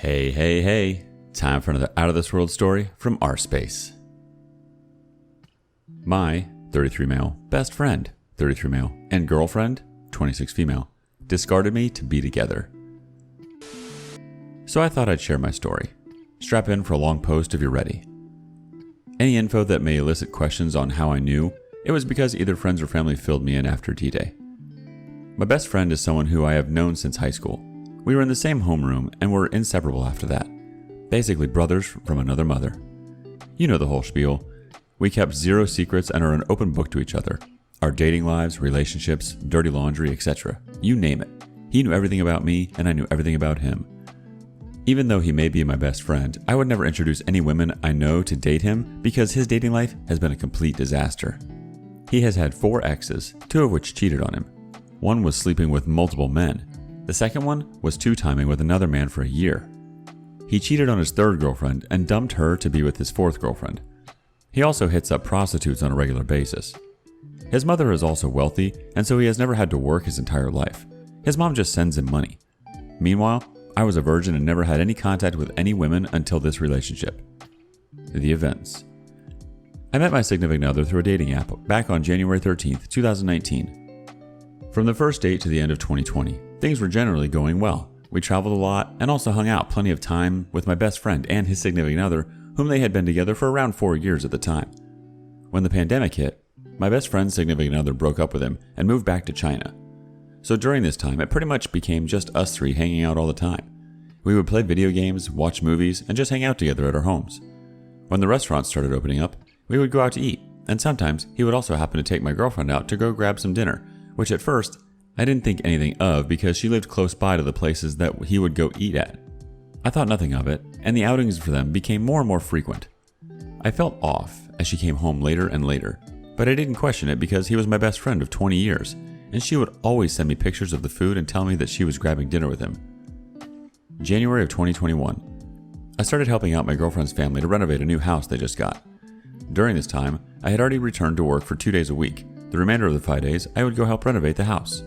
Hey, hey, hey. Time for another out of this world story from rSpace. My 33 male best friend, 33 male, and girlfriend, 26 female, discarded me to be together. So I thought I'd share my story. Strap in for a long post if you're ready. Any info that may elicit questions on how I knew, it was because either friends or family filled me in after D-Day. My best friend is someone who I have known since high school. We were in the same homeroom and were inseparable after that. Basically brothers from another mother. You know the whole spiel. We kept zero secrets and are an open book to each other. Our dating lives, relationships, dirty laundry, etc. You name it. He knew everything about me and I knew everything about him. Even though he may be my best friend, I would never introduce any women I know to date him because his dating life has been a complete disaster. He has had 4 exes, 2 of which cheated on him. One was sleeping with multiple men. The second one was two-timing with another man for a year. He cheated on his 3rd girlfriend and dumped her to be with his 4th girlfriend. He also hits up prostitutes on a regular basis. His mother is also wealthy, and so he has never had to work his entire life. His mom just sends him money. Meanwhile, I was a virgin and never had any contact with any women until this relationship. The events. I met my significant other through a dating app back on January 13th, 2019. From the first date to the end of 2020, things were generally going well. We traveled a lot and also hung out plenty of time with my best friend and his significant other, whom they had been together for around 4 years at the time. When the pandemic hit, my best friend's significant other broke up with him and moved back to China. So during this time, it pretty much became just us 3 hanging out all the time. We would play video games, watch movies, and just hang out together at our homes. When the restaurants started opening up, we would go out to eat, and sometimes he would also happen to take my girlfriend out to go grab some dinner, which at first, I didn't think anything of because she lived close by to the places that he would go eat at. I thought nothing of it, and the outings for them became more and more frequent. I felt off as she came home later and later, but I didn't question it because he was my best friend of 20 years, and she would always send me pictures of the food and tell me that she was grabbing dinner with him. January of 2021. I started helping out my girlfriend's family to renovate a new house they just got. During this time, I had already returned to work for 2 days a week. The remainder of the 5 days, I would go help renovate the house.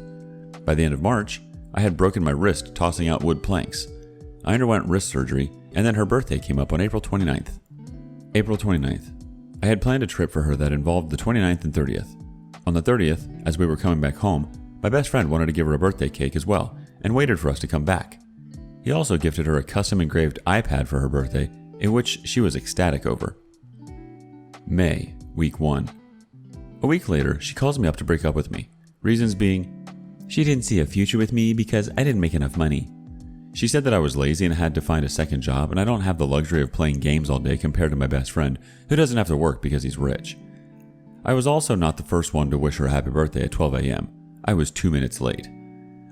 By the end of March, I had broken my wrist tossing out wood planks. I underwent wrist surgery, and then her birthday came up on April 29th. April 29th. I had planned a trip for her that involved the 29th and 30th. On the 30th, as we were coming back home, my best friend wanted to give her a birthday cake as well, and waited for us to come back. He also gifted her a custom engraved iPad for her birthday, in which she was ecstatic over. May, week 1. A week later, she calls me up to break up with me. Reasons being, she didn't see a future with me because I didn't make enough money. She said that I was lazy and had to find a second job, and I don't have the luxury of playing games all day compared to my best friend, who doesn't have to work because he's rich. I was also not the first one to wish her a happy birthday at 12 a.m. I was 2 minutes late.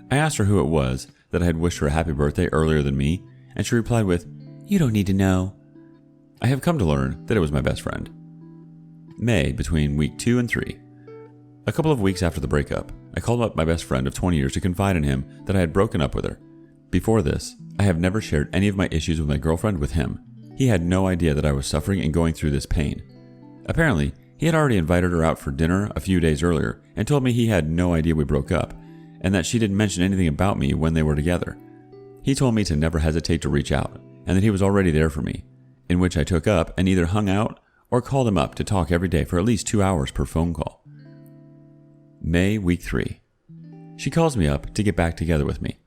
I asked her who it was that I had wished her a happy birthday earlier than me, and she replied with, "You don't need to know." I have come to learn that it was my best friend. May, between week 2 and 3. A couple of weeks after the breakup, I called up my best friend of 20 years to confide in him that I had broken up with her. Before this, I have never shared any of my issues with my girlfriend with him. He had no idea that I was suffering and going through this pain. Apparently, he had already invited her out for dinner a few days earlier and told me he had no idea we broke up, and that she didn't mention anything about me when they were together. He told me to never hesitate to reach out, and that he was already there for me, in which I took up and either hung out or called him up to talk every day for at least 2 hours per phone call. May, week 3. She calls me up to get back together with me.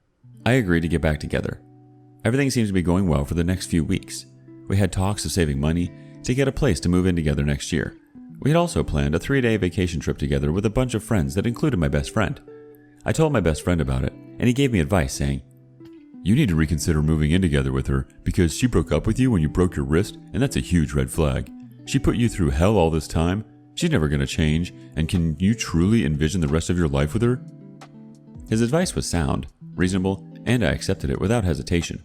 I agree to get back together. Everything seems to be going well for the next few weeks. We had talks of saving money to get a place to move in together next year. We had also planned a 3-day vacation trip together with a bunch of friends that included my best friend. I told my best friend about it, and he gave me advice saying, "You need to reconsider moving in together with her because she broke up with you when you broke your wrist, and that's a huge red flag. She put you through hell all this time. She's never going to change, and can you truly envision the rest of your life with her?" His advice was sound, reasonable, and I accepted it without hesitation.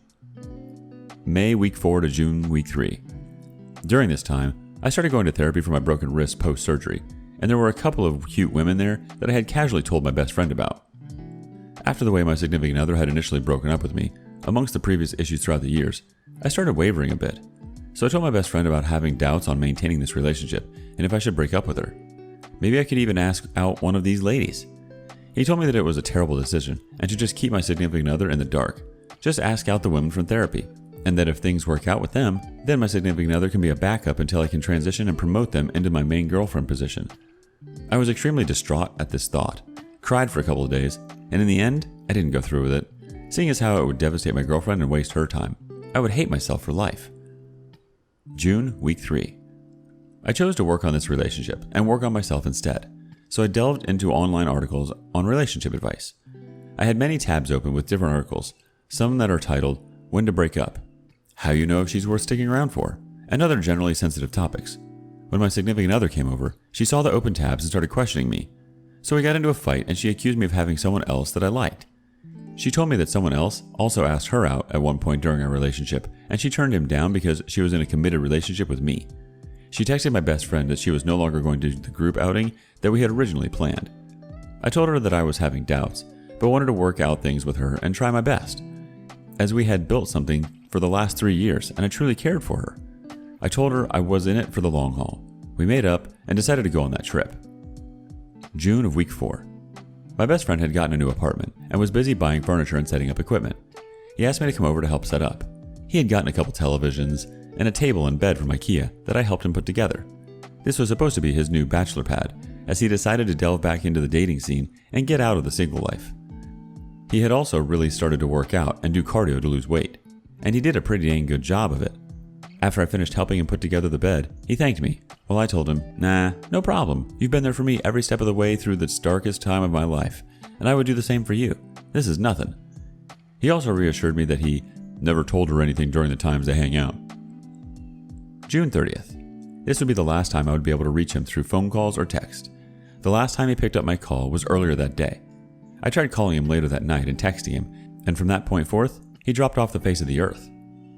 May, week 4 to June, week 3. During this time, I started going to therapy for my broken wrist post-surgery, and there were a couple of cute women there that I had casually told my best friend about. After the way my significant other had initially broken up with me, amongst the previous issues throughout the years, I started wavering a bit. So I told my best friend about having doubts on maintaining this relationship and if I should break up with her. Maybe I could even ask out one of these ladies. He told me that it was a terrible decision and to just keep my significant other in the dark. Just ask out the women from therapy. and that if things work out with them, then my significant other can be a backup until I can transition and promote them into my main girlfriend position. I was extremely distraught at this thought, cried for a couple of days, and in the end, I didn't go through with it, seeing as how it would devastate my girlfriend and waste her time. I would hate myself for life. June, week 3. I chose to work on this relationship and work on myself instead, so I delved into online articles on relationship advice. I had many tabs open with different articles, some that are titled, When to Break Up, How You Know If She's Worth Sticking Around For, and other generally sensitive topics. When my significant other came over, she saw the open tabs and started questioning me. So we got into a fight and she accused me of having someone else that I liked. She told me that someone else also asked her out at one point during our relationship, and she turned him down because she was in a committed relationship with me. She texted my best friend that she was no longer going to the group outing that we had originally planned. I told her that I was having doubts, but wanted to work out things with her and try my best, as we had built something for the last 3 years and I truly cared for her. I told her I was in it for the long haul. We made up and decided to go on that trip. June of week 4. My best friend had gotten a new apartment and was busy buying furniture and setting up equipment. He asked me to come over to help set up. He had gotten a couple televisions and a table and bed from IKEA that I helped him put together. This was supposed to be his new bachelor pad, as he decided to delve back into the dating scene and get out of the single life. He had also really started to work out and do cardio to lose weight, and he did a pretty dang good job of it. After I finished helping him put together the bed, he thanked me. Well, I told him, nah, no problem. You've been there for me every step of the way through the darkest time of my life, and I would do the same for you. This is nothing. He also reassured me that he never told her anything during the times they hang out. June 30th. This would be the last time I would be able to reach him through phone calls or text. The last time he picked up my call was earlier that day. I tried calling him later that night and texting him, and from that point forth, he dropped off the face of the earth.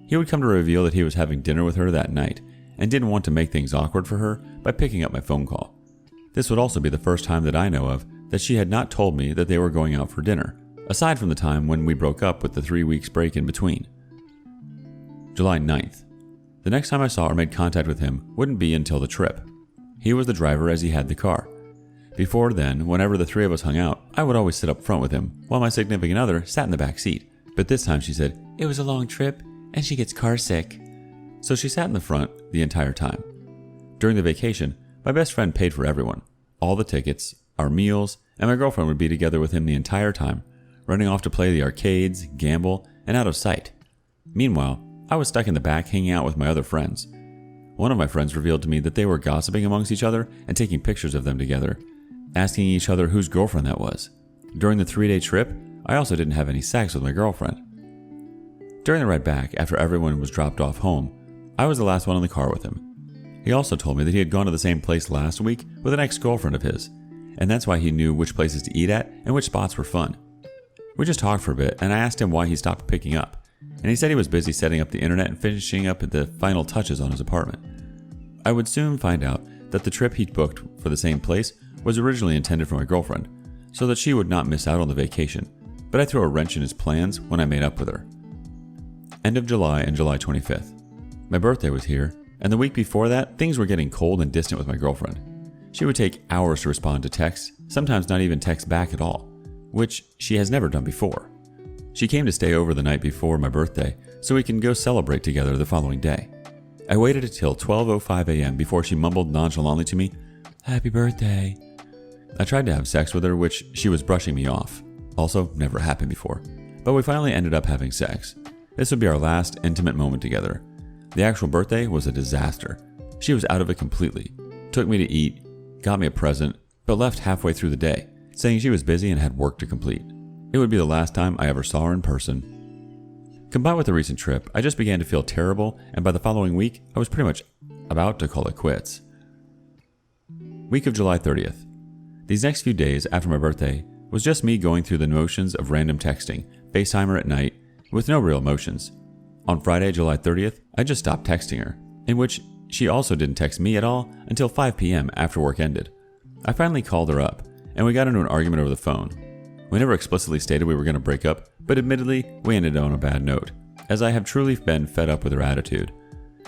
He would come to reveal that he was having dinner with her that night and didn't want to make things awkward for her by picking up my phone call. This would also be the first time that I know of that she had not told me that they were going out for dinner, aside from the time when we broke up with the 3 weeks break in between. July 9th. The next time I saw or made contact with him wouldn't be until the trip. He was the driver as he had the car. Before then, whenever the three of us hung out, I would always sit up front with him, while my significant other sat in the back seat. But this time she said, it was a long trip, and she gets car sick. So she sat in the front the entire time. During the vacation, my best friend paid for everyone, all the tickets, our meals, and my girlfriend would be together with him the entire time, running off to play the arcades, gamble, and out of sight. Meanwhile, I was stuck in the back hanging out with my other friends. One of my friends revealed to me that they were gossiping amongst each other and taking pictures of them together, asking each other whose girlfriend that was. During the 3-day trip, I also didn't have any sex with my girlfriend. During the ride back, after everyone was dropped off home, I was the last one in the car with him. He also told me that he had gone to the same place last week with an ex-girlfriend of his, and that's why he knew which places to eat at and which spots were fun. We just talked for a bit, and I asked him why he stopped picking up, and he said he was busy setting up the internet and finishing up the final touches on his apartment. I would soon find out that the trip he'd booked for the same place was originally intended for my girlfriend, so that she would not miss out on the vacation, but I threw a wrench in his plans when I made up with her. End of July and July 25th. My birthday was here, and the week before that, things were getting cold and distant with my girlfriend. She would take hours to respond to texts, sometimes not even text back at all, which she has never done before. She came to stay over the night before my birthday so we can go celebrate together the following day. I waited until 12:05 a.m. before she mumbled nonchalantly to me, "Happy birthday." I tried to have sex with her, which she was brushing me off. Also, never happened before. But we finally ended up having sex. This would be our last intimate moment together. The actual birthday was a disaster. She was out of it completely. Took me to eat, got me a present, but left halfway through the day, saying she was busy and had work to complete. It would be the last time I ever saw her in person. Combined with the recent trip, I just began to feel terrible, and by the following week, I was pretty much about to call it quits. Week of July 30th. These next few days after my birthday was just me going through the motions of random texting, FaceTime her at night, with no real emotions. On Friday, July 30th, I just stopped texting her, in which she also didn't text me at all until 5 p.m. after work ended. I finally called her up, and we got into an argument over the phone. We never explicitly stated we were going to break up, but admittedly, we ended on a bad note, as I have truly been fed up with her attitude.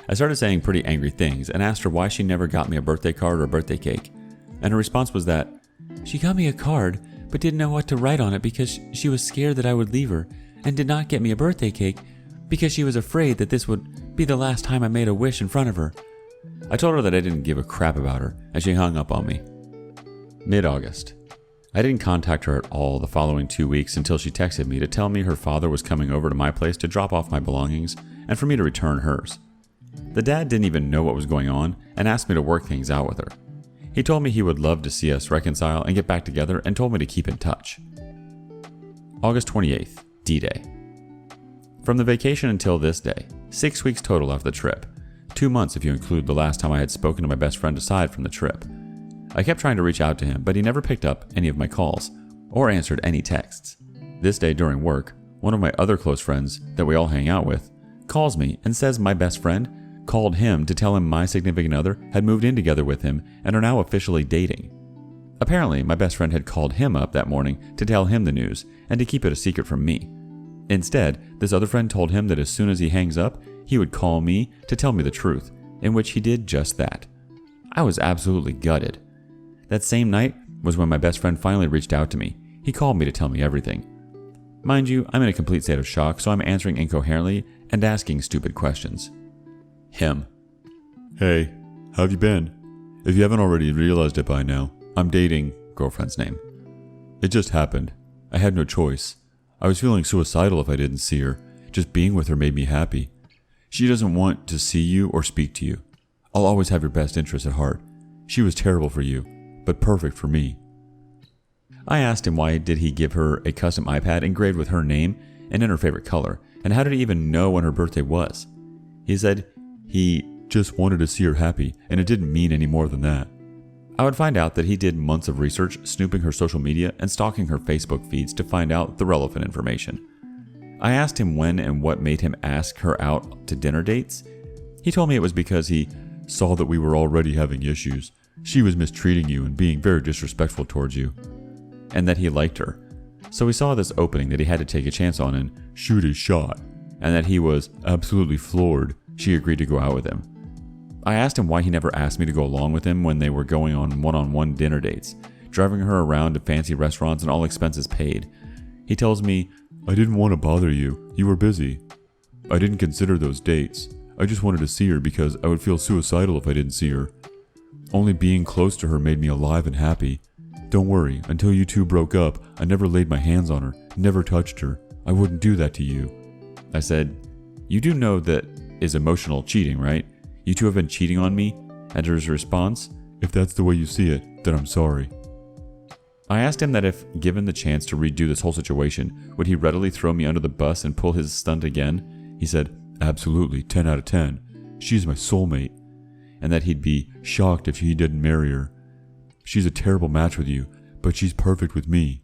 I started saying pretty angry things and asked her why she never got me a birthday card or a birthday cake, and her response was that she got me a card but didn't know what to write on it because she was scared that I would leave her, and did not get me a birthday cake because she was afraid that this would be the last time I made a wish in front of her. I told her that I didn't give a crap about her, and she hung up on me. Mid-August. I didn't contact her at all the following 2 weeks until she texted me to tell me her father was coming over to my place to drop off my belongings and for me to return hers. The dad didn't even know what was going on and asked me to work things out with her. He told me he would love to see us reconcile and get back together and told me to keep in touch. August 28th, D-Day. From the vacation until this day, 6 weeks total after the trip. 2 months if you include the last time I had spoken to my best friend aside from the trip. I kept trying to reach out to him, but he never picked up any of my calls or answered any texts. This day during work, one of my other close friends that we all hang out with calls me and says my best friend called him to tell him my significant other had moved in together with him and are now officially dating. Apparently, my best friend had called him up that morning to tell him the news and to keep it a secret from me. Instead, this other friend told him that as soon as he hangs up, he would call me to tell me the truth, in which he did just that. I was absolutely gutted. That same night was when my best friend finally reached out to me. He called me to tell me everything. Mind you, I'm in a complete state of shock, so I'm answering incoherently and asking stupid questions. Him. Hey, how have you been? If you haven't already realized it by now, I'm dating girlfriend's name. It just happened. I had no choice. I was feeling suicidal if I didn't see her. Just being with her made me happy. She doesn't want to see you or speak to you. I'll always have your best interests at heart. She was terrible for you, but perfect for me. I asked him why did he give her a custom iPad engraved with her name and in her favorite color, and how did he even know when her birthday was? He said he just wanted to see her happy, and it didn't mean any more than that. I would find out that he did months of research, snooping her social media and stalking her Facebook feeds to find out the relevant information. I asked him when and what made him ask her out to dinner dates. He told me it was because he saw that we were already having issues. She was mistreating you and being very disrespectful towards you, and that he liked her. So he saw this opening that he had to take a chance on and shoot his shot, and that he was absolutely floored she agreed to go out with him. I asked him why he never asked me to go along with him when they were going on one-on-one dinner dates, driving her around to fancy restaurants and all expenses paid. He tells me, I didn't want to bother you. You were busy. I didn't consider those dates. I just wanted to see her because I would feel suicidal if I didn't see her. Only being close to her made me alive and happy. Don't worry, until you two broke up, I never laid my hands on her, never touched her. I wouldn't do that to you. I said, you do know that is emotional cheating, right? You two have been cheating on me? And his response, if that's the way you see it, then I'm sorry. I asked him that if given the chance to redo this whole situation, would he readily throw me under the bus and pull his stunt again? He said, absolutely, 10 out of 10. She's my soulmate. And that he'd be shocked if he didn't marry her. She's a terrible match with you, but she's perfect with me.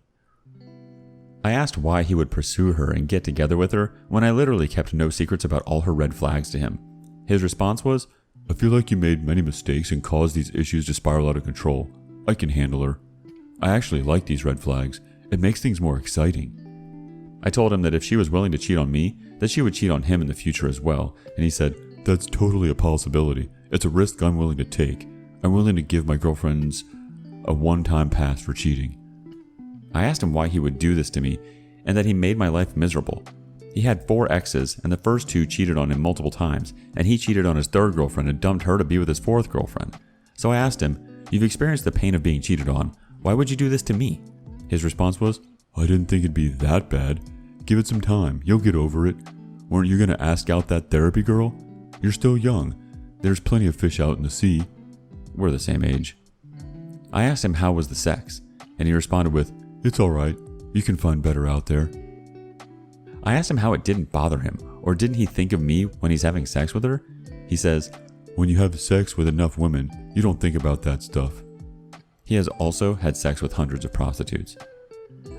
I asked why he would pursue her and get together with her when I literally kept no secrets about all her red flags to him. His response was, I feel like you made many mistakes and caused these issues to spiral out of control. I can handle her. I actually like these red flags. It makes things more exciting. I told him that if she was willing to cheat on me, that she would cheat on him in the future as well, and he said, that's totally a possibility. It's a risk I'm willing to take. I'm willing to give my girlfriends a one-time pass for cheating. I asked him why he would do this to me, and that he made my life miserable. He had 4 exes, and the first 2 cheated on him multiple times, and he cheated on his 3rd girlfriend and dumped her to be with his 4th girlfriend. So I asked him, you've experienced the pain of being cheated on. Why would you do this to me? His response was, I didn't think it'd be that bad. Give it some time. You'll get over it. Weren't you going to ask out that therapy girl? You're still young. There's plenty of fish out in the sea. We're the same age. I asked him how was the sex, and he responded with, it's alright. You can find better out there. I asked him how it didn't bother him, or didn't he think of me when he's having sex with her? He says, when you have sex with enough women, you don't think about that stuff. He has also had sex with hundreds of prostitutes.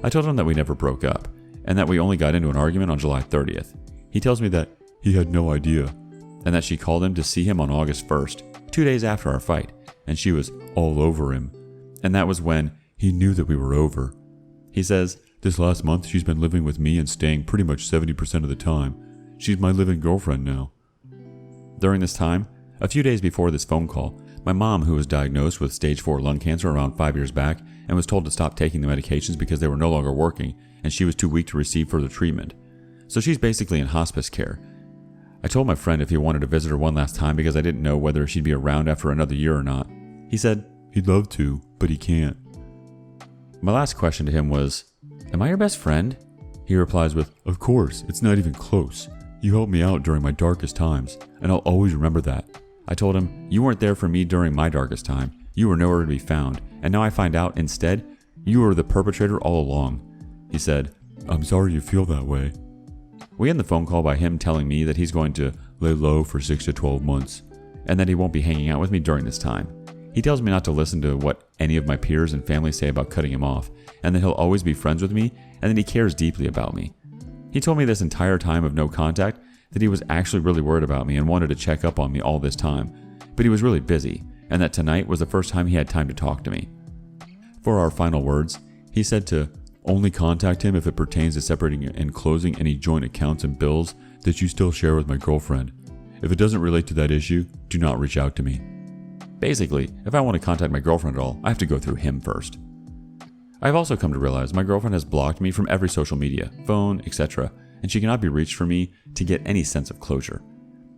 I told him that we never broke up, and that we only got into an argument on July 30th. He tells me that he had no idea, and that she called him to see him on August 1st, 2 days after our fight, and she was all over him. And that was when he knew that we were over. He says, this last month she's been living with me and staying pretty much 70% of the time. She's my living girlfriend now. During this time, a few days before this phone call, my mom, who was diagnosed with stage 4 lung cancer around 5 years back and was told to stop taking the medications because they were no longer working and she was too weak to receive further treatment. So she's basically in hospice care, I told my friend if he wanted to visit her one last time because I didn't know whether she'd be around after another year or not. He said he'd love to, but he can't. My last question to him was, "Am I your best friend?" He replies with, "Of course, it's not even close. You helped me out during my darkest times, and I'll always remember that." I told him, "You weren't there for me during my darkest time. You were nowhere to be found, and now I find out, instead, you were the perpetrator all along." He said, "I'm sorry you feel that way." We end the phone call by him telling me that he's going to lay low for 6 to 12 months, and that he won't be hanging out with me during this time. He tells me not to listen to what any of my peers and family say about cutting him off, and that he'll always be friends with me, and that he cares deeply about me. He told me this entire time of no contact that he was actually really worried about me and wanted to check up on me all this time, but he was really busy, and that tonight was the first time he had time to talk to me. For our final words, he said to only contact him if it pertains to separating and closing any joint accounts and bills that you still share with my girlfriend. If it doesn't relate to that issue, do not reach out to me. Basically, if I want to contact my girlfriend at all, I have to go through him first. I've also come to realize my girlfriend has blocked me from every social media, phone, etc., and she cannot be reached for me to get any sense of closure.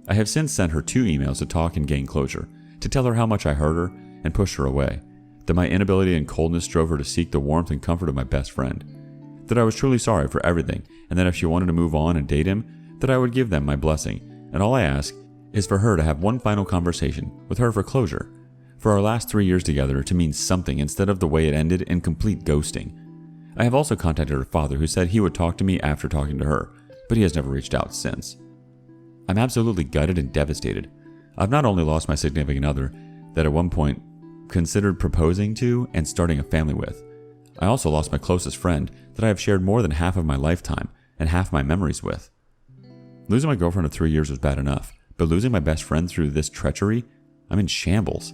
I have since sent her 2 emails to talk and gain closure, to tell her how much I hurt her and pushed her away, that my inability and coldness drove her to seek the warmth and comfort of my best friend, that I was truly sorry for everything, and that if she wanted to move on and date him, that I would give them my blessing, and all I ask is for her to have one final conversation with her for closure, for our last 3 years together to mean something instead of the way it ended in complete ghosting. I have also contacted her father, who said he would talk to me after talking to her, but he has never reached out since. I'm absolutely gutted and devastated. I've not only lost my significant other that at one point considered proposing to and starting a family with, I also lost my closest friend that I have shared more than half of my lifetime and half my memories with. Losing my girlfriend of 3 years was bad enough, but losing my best friend through this treachery, I'm in shambles.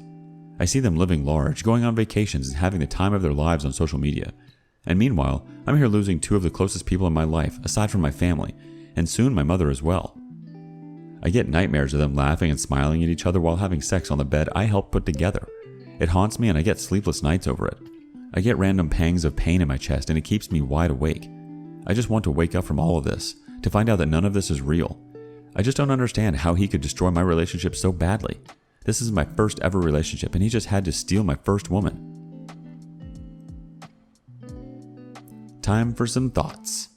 I see them living large, going on vacations and having the time of their lives on social media. And meanwhile, I'm here losing 2 of the closest people in my life, aside from my family, and soon my mother as well. I get nightmares of them laughing and smiling at each other while having sex on the bed I helped put together. It haunts me and I get sleepless nights over it. I get random pangs of pain in my chest and it keeps me wide awake. I just want to wake up from all of this, to find out that none of this is real. I just don't understand how he could destroy my relationship so badly. This is my first ever relationship and he just had to steal my first woman. Time for some thoughts.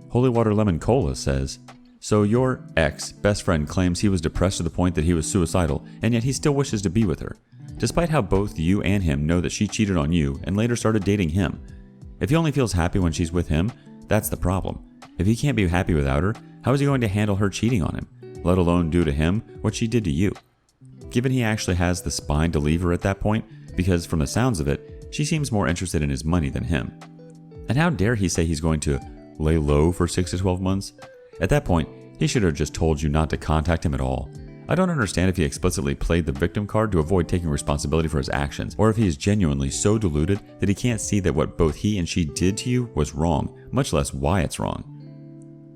Holy Water Lemon Cola says, so your ex-best friend claims he was depressed to the point that he was suicidal, and yet he still wishes to be with her, despite how both you and him know that she cheated on you and later started dating him. If he only feels happy when she's with him, that's the problem. If he can't be happy without her, how is he going to handle her cheating on him, let alone do to him what she did to you? Given he actually has the spine to leave her at that point, because from the sounds of it, she seems more interested in his money than him. And how dare he say he's going to lay low for 6 to 12 months? At that point, he should have just told you not to contact him at all. I don't understand if he explicitly played the victim card to avoid taking responsibility for his actions, or if he is genuinely so deluded that he can't see that what both he and she did to you was wrong, much less why it's wrong.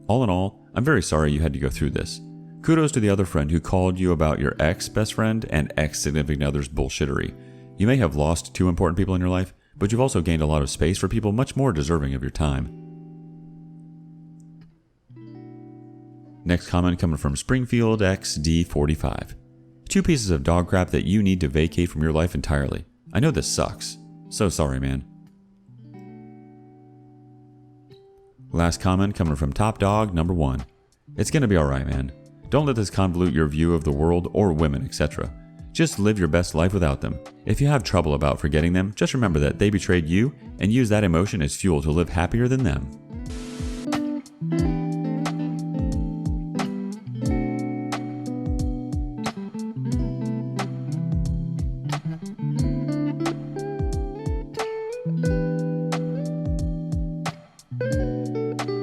All in all, I'm very sorry you had to go through this. Kudos to the other friend who called you about your ex-best friend and ex-significant other's bullshittery. You may have lost 2 important people in your life, but you've also gained a lot of space for people much more deserving of your time. Next comment coming from Springfield XD45. 2 pieces of dog crap that you need to vacate from your life entirely. I know this sucks. So sorry, man. Last comment coming from Top Dog number 1. It's gonna be alright, man. Don't let this convolute your view of the world or women, etc. Just live your best life without them. If you have trouble about forgetting them, just remember that they betrayed you and use that emotion as fuel to live happier than them.